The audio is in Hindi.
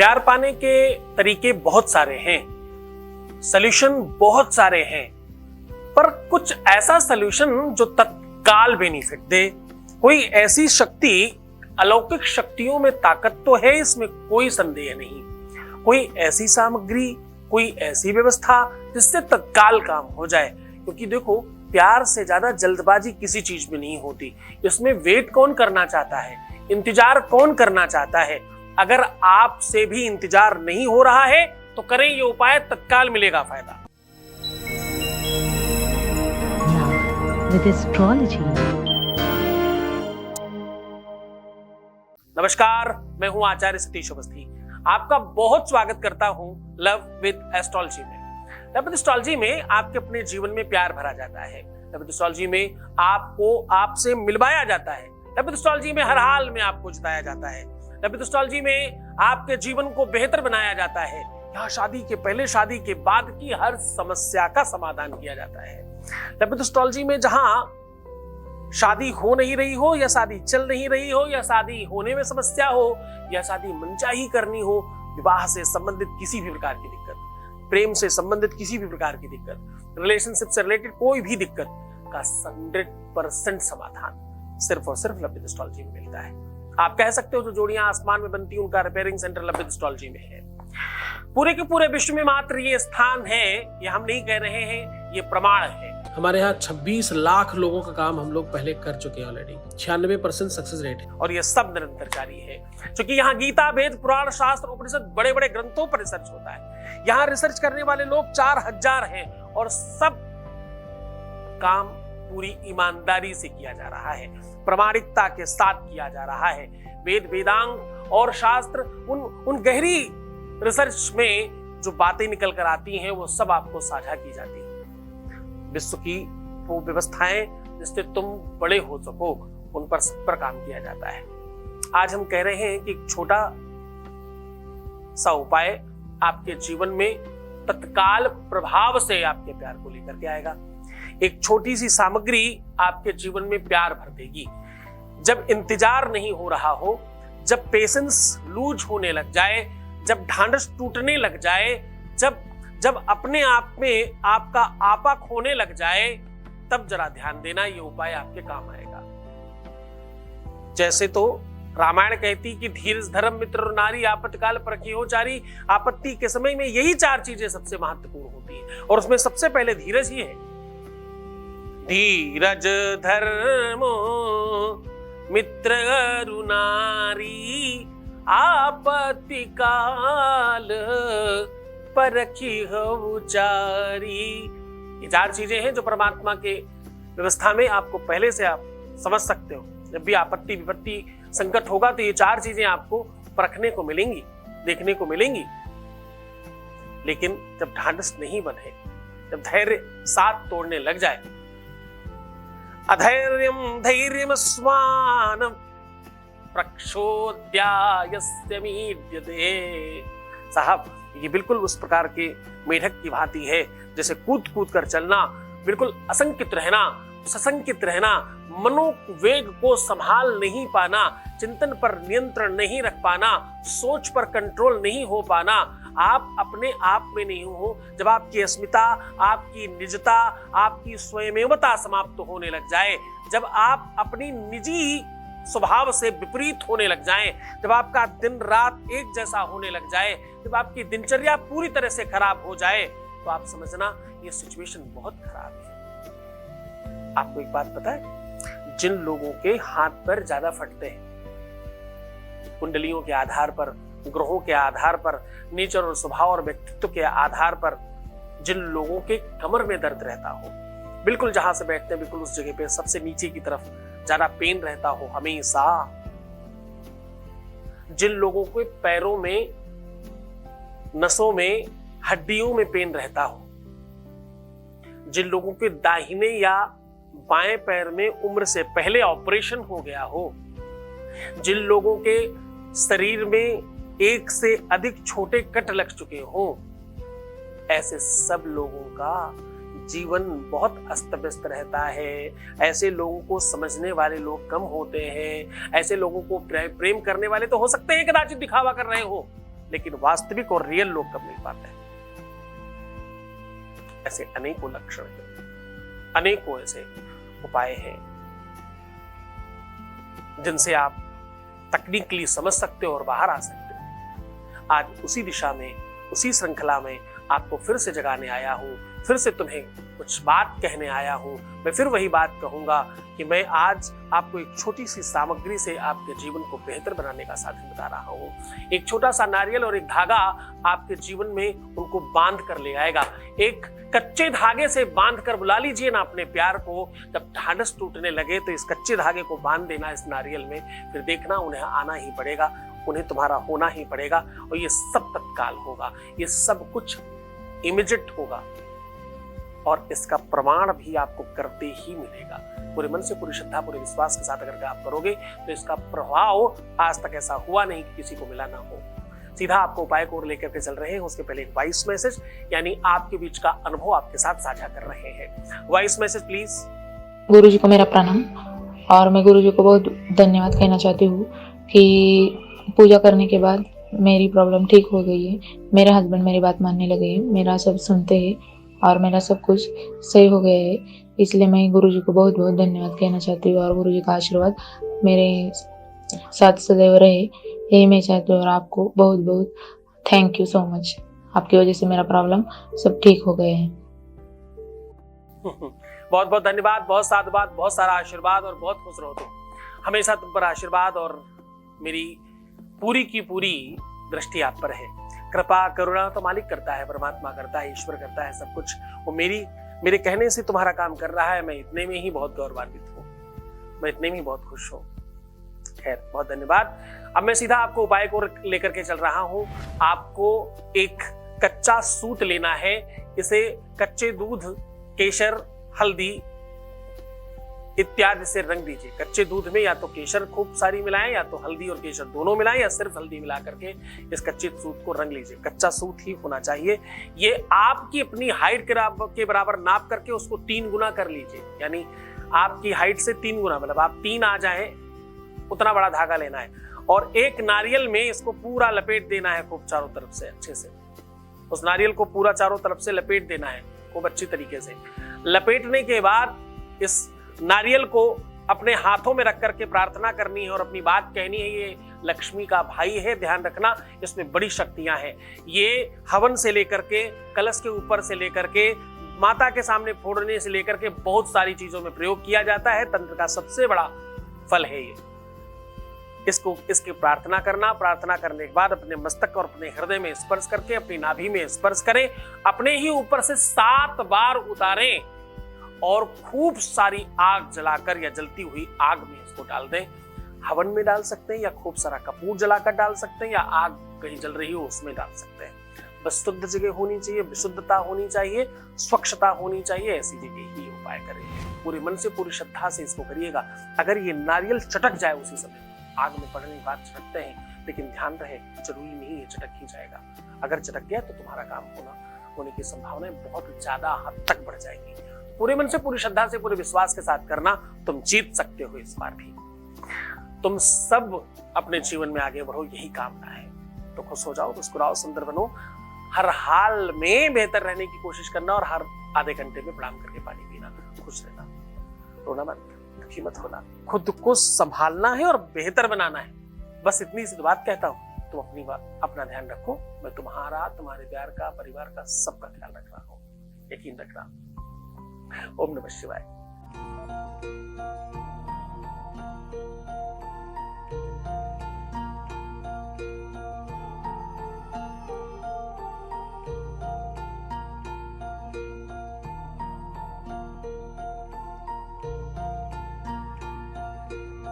प्यार पाने के तरीके बहुत सारे हैं, सॉल्यूशन बहुत सारे हैं, पर कुछ ऐसा सॉल्यूशन जो तत्काल बेनिफिट दे। कोई ऐसी शक्ति, अलौकिक शक्तियों में ताकत तो है, इसमें कोई संदेह नहीं। कोई ऐसी सामग्री, कोई ऐसी व्यवस्था जिससे तत्काल काम हो जाए। क्योंकि देखो, प्यार से ज्यादा जल्दबाजी किसी चीज में नहीं होती। इसमें वेट कौन करना चाहता है, इंतजार कौन करना चाहता है। अगर आपसे भी इंतजार नहीं हो रहा है तो करें ये उपाय, तत्काल मिलेगा फायदा। With astrology. नमस्कार, मैं हूं आचार्य सतीश अवस्थी। आपका बहुत स्वागत करता हूं लव विद एस्ट्रोलॉजी में। लव विद एस्ट्रोलॉजी में आपके अपने जीवन में प्यार भरा जाता है। लव विद एस्ट्रोलॉजी में आपको आपसे मिलवाया जाता है। लव विद एस्ट्रोलॉजी में हर हाल में आपको जिताया जाता है। लव विद एस्ट्रोलॉजी में आपके जीवन को बेहतर बनाया जाता है। यहाँ शादी के पहले, शादी के बाद की हर समस्या का समाधान किया जाता है। लव विद एस्ट्रोलॉजी में जहां शादी हो नहीं रही हो, या शादी चल नहीं रही हो, या शादी होने में समस्या हो, या शादी मनचाही करनी हो, विवाह से संबंधित किसी भी प्रकार की दिक्कत, प्रेम से संबंधित किसी भी प्रकार की दिक्कत, रिलेशनशिप से रिलेटेड कोई भी दिक्कत का 100% समाधान सिर्फ और सिर्फ लव विद एस्ट्रोलॉजी में मिलता है। आप कह सकते हो जो जोड़ियां आसमान में बनती हैं उनका repairing centre love with astrology में है। पूरे के पूरे विश्व में मात्र ये स्थान है, ये हम नहीं कह रहे हैं, ये प्रमाण है। हमारे यहाँ 26 लाख लोगों का काम हम लोग पहले कर चुके हैं ऑलरेडी। 96% सक्सेस रेट है और ये सब निरंतर जारी है, क्योंकि यहाँ गीता, वेद, पुराण, शास्त्र, उपनिषद, बड़े बड़े ग्रंथों पर रिसर्च होता है। यहाँ रिसर्च करने वाले लोग 4000 हैं और सब काम पूरी ईमानदारी से किया जा रहा है, प्रामाणिकता के साथ किया जा रहा है। वेद, वेदांग और शास्त्र उन गहरी रिसर्च में जो बातें निकल कर आती हैं वो सब आपको साझा की जाती है। विश्व की वो व्यवस्थाएं जिससे तुम बड़े हो सको, उन पर सब पर काम किया जाता है। आज हम कह रहे हैं कि एक छोटा सा उपाय आपके जीवन में तत्काल प्रभाव से आपके प्यार को लेकर के आएगा। एक छोटी सी सामग्री आपके जीवन में प्यार भर देगी। जब इंतजार नहीं हो रहा हो, जब पेशेंस लूज होने लग जाए, जब ढांढस टूटने लग जाए, जब अपने आप में आपका आपा खोने लग जाए, तब जरा ध्यान देना, ये उपाय आपके काम आएगा। जैसे तो रामायण कहती कि धीरज धर्म मित्र और नारी आपत्काल परखी हो चारी। आपत्ति के समय में यही 4 चीजें सबसे महत्वपूर्ण होती है और उसमें सबसे पहले धीरज ही है। धीरज धर्म मित्र अरु नारी आपत्ति काल परखी हो चारी। ये 4 चीजें हैं जो परमात्मा के व्यवस्था में आपको पहले से आप समझ सकते हो। जब भी आपत्ति, विपत्ति, संकट होगा तो ये 4 चीजें आपको परखने को मिलेंगी, देखने को मिलेंगी। लेकिन जब ढांढस नहीं बने, जब धैर्य साथ तोड़ने लग जाए, अधैर्यम धैर्यम स्वान प्रक्षोद्यायस्य मीड्यते। साहब, ये बिल्कुल उस प्रकार के मेढक की भांति है जैसे कूद कूद कर चलना, बिल्कुल असंकित रहना, सशंकित रहना, मनोवेग को संभाल नहीं पाना, चिंतन पर नियंत्रण नहीं रख पाना, सोच पर कंट्रोल नहीं हो पाना। आप अपने आप में नहीं हो। जब आपकी अस्मिता, आपकी निजता, आपकी स्वयमेवता समाप्त होने लग जाए, जब आप अपनी निजी स्वभाव से विपरीत होने लग जाएं, जब आपका दिन रात एक जैसा होने लग जाए, जब आपकी दिनचर्या पूरी तरह से खराब हो जाए, तो आप समझना ये सिचुएशन बहुत खराब है। आपको एक बात पता है, जिन लोगों के हाथ पैर ज्यादा फटते हैं, कुंडलियों के आधार पर, ग्रहों के आधार पर, नेचर और स्वभाव और व्यक्तित्व के आधार पर, जिन लोगों के कमर में दर्द रहता हो, बिल्कुल जहां से बैठते हैं बिल्कुल उस जगह पे सबसे नीचे की तरफ ज्यादा पेन रहता हो हमेशा, जिन लोगों के पैरों में, नसों में, हड्डियों में पेन रहता हो, जिन लोगों के दाहिने या बाएं पैर में उम्र से पहले ऑपरेशन हो गया हो, जिन लोगों के शरीर में एक से अधिक छोटे कट लग चुके हो, ऐसे सब लोगों का जीवन बहुत अस्त व्यस्त रहता है। ऐसे लोगों को समझने वाले लोग कम होते हैं। ऐसे लोगों को प्रेम करने वाले तो हो सकते हैं कदाचित दिखावा कर रहे हो, लेकिन वास्तविक और रियल लोग कब मिल पाते हैं। ऐसे अनेकों लक्षण हैं, अनेकों ऐसे उपाय हैं जिनसे आप तकनीकली समझ सकते हो और बाहर आ सकते हो। आज उसी दिशा में, उसी श्रृंखला में आपको फिर से जगाने आया हूं, फिर से तुम्हें कुछ बात कहने आया हूं। मैं फिर वही बात कहूंगा कि मैं आज आपको एक छोटी सी सामग्री से आपके जीवन को बेहतर बनाने का साधन बता रहा हूं। एक छोटा सा नारियल और एक धागा आपके जीवन में उनको बांध कर ले आएगा। एक कच्चे धागे से बांध कर बुला लीजिए ना अपने प्यार को। जब ढांढस टूटने लगे तो इस कच्चे धागे को बांध देना इस नारियल में, फिर देखना उन्हें आना ही पड़ेगा, उन्हें तुम्हारा होना ही पड़ेगा। और ये सब तत्काल होगा, ये सब कुछ इमीडिएट होगा और इसका प्रमाण भी आपको करते ही मिलेगा। पूरे मन से, पूरी श्रद्धा, पूरे विश्वास के साथ अगर आप करोगे तो इसका प्रभाव आज तक ऐसा हुआ नहीं कि किसी को मिला ना हो। सीधा आपको उपाय को लेकर के चल रहे हैं, उसके पहले एक वॉइस मैसेज, यानी आपके बीच का अनुभव आपके साथ साझा कर रहे हैं। Voice message please. गुरु जी को मेरा प्रणाम, और मैं गुरु जी को बहुत धन्यवाद कहना चाहती हूँ कि पूजा करने के बाद मेरी प्रॉब्लम ठीक हो गई है। मेरे हस्बैंड मेरी बात मानने लगे हैं, मेरा सब सुनते हैं और मेरा सब कुछ सही हो गया है। इसलिए मैं गुरु जी को बहुत बहुत धन्यवाद कहना चाहती हूँ और गुरु जी का आशीर्वाद मेरे साथ सदैव रहे, यही मैं चाहती हूँ। और आपको बहुत बहुत थैंक यू सो मच, आपकी वजह से मेरा प्रॉब्लम सब ठीक हो गए हैं। बहुत बहुत धन्यवाद, बहुत साधुवाद, बहुत सारा आशीर्वाद और बहुत खुश रहो तुम। हमेशा तुम पर आशीर्वाद और मेरी पूरी की पूरी दृष्टि आप पर है। कृपा करुणा तो मालिक करता है, परमात्मा करता है, ईश्वर करता है सब कुछ। वो मेरे कहने से तुम्हारा काम कर रहा है। मैं इतने में ही बहुत गौरवान्वित हूँ, मैं इतने में ही बहुत खुश हूँ। खैर, बहुत धन्यवाद। अब मैं सीधा आपको उपाय को लेकर के चल रहा हूँ। आपको एक कच्चा सूत लेना है। इसे कच्चे दूध, केसर, हल्दी इत्यादि से रंग दीजिए। कच्चे दूध में या तो केसर खूब सारी मिलाएं, या तो हल्दी और केसर दोनों मिलाएं, या सिर्फ हल्दी मिला करके इस कच्चे सूत को रंग लीजिए। कच्चा सूत ही होना चाहिए। ये आपकी अपनी हाइट के बराबर नाप करके उसको 3 गुना कर लीजिए, यानी आपकी हाइट से 3 गुना, मतलब आप 3 आ जाए उतना बड़ा धागा लेना है। और एक नारियल में इसको पूरा लपेट देना है खूब चारों तरफ से अच्छे से। उस नारियल को पूरा चारों तरफ से लपेट देना है खूब अच्छी तरीके से। लपेटने के बाद इस नारियल को अपने हाथों में रख करके प्रार्थना करनी है और अपनी बात कहनी है। ये लक्ष्मी का भाई है, ध्यान रखना, इसमें बड़ी शक्तियां हैं। ये हवन से लेकर के, कलश के ऊपर से लेकर के, माता के सामने फोड़ने से लेकर के बहुत सारी चीजों में प्रयोग किया जाता है। तंत्र का सबसे बड़ा फल है ये। इसकी प्रार्थना करना, प्रार्थना करने के बाद अपने मस्तक और अपने हृदय में स्पर्श करके अपनी नाभि में स्पर्श करें। अपने ही ऊपर से 7 बार उतारें और खूब सारी आग जलाकर या जलती हुई आग में इसको डाल दें। हवन में डाल सकते हैं या खूब सारा कपूर जलाकर डाल सकते हैं, या आग कहीं जल रही हो उसमें डाल सकते हैं। बस शुद्ध जगह होनी चाहिए, विशुद्धता होनी चाहिए, स्वच्छता होनी चाहिए, ऐसी जगह ही उपाय करें। पूरे मन से, पूरी श्रद्धा से इसको करिएगा। अगर ये नारियल चटक जाए उसी समय, आग में पड़ने के बाद चटकते हैं, लेकिन ध्यान रहे जरूरी नहीं है चटक ही जाएगा। अगर चटक गया तो तुम्हारा काम होने की संभावनाएं बहुत ज्यादा हद तक बढ़ जाएगी। पूरे मन से, पूरी श्रद्धा से, पूरे विश्वास के साथ करना, तुम जीत सकते हो इस बार भी। तुम सब अपने जीवन में आगे बढ़ो, यही कामना है। तो खुश हो जाओ, मुस्कुराओ, सुंदर बनो, हर हाल में बेहतर रहने की कोशिश करना और हर आधे घंटे में प्रणाम करके पानी पीना, खुश रहना, रोना मत, दुखी मत होना, खुद को संभालना है और बेहतर बनाना है। बस इतनी सी बात कहता हूं। तुम अपना ध्यान रखो। मैं तुम्हारा, तुम्हारे प्यार का, परिवार का, सबका ख्याल रख रहा हूं, यकीन रखना। ओम नमः शिवाय।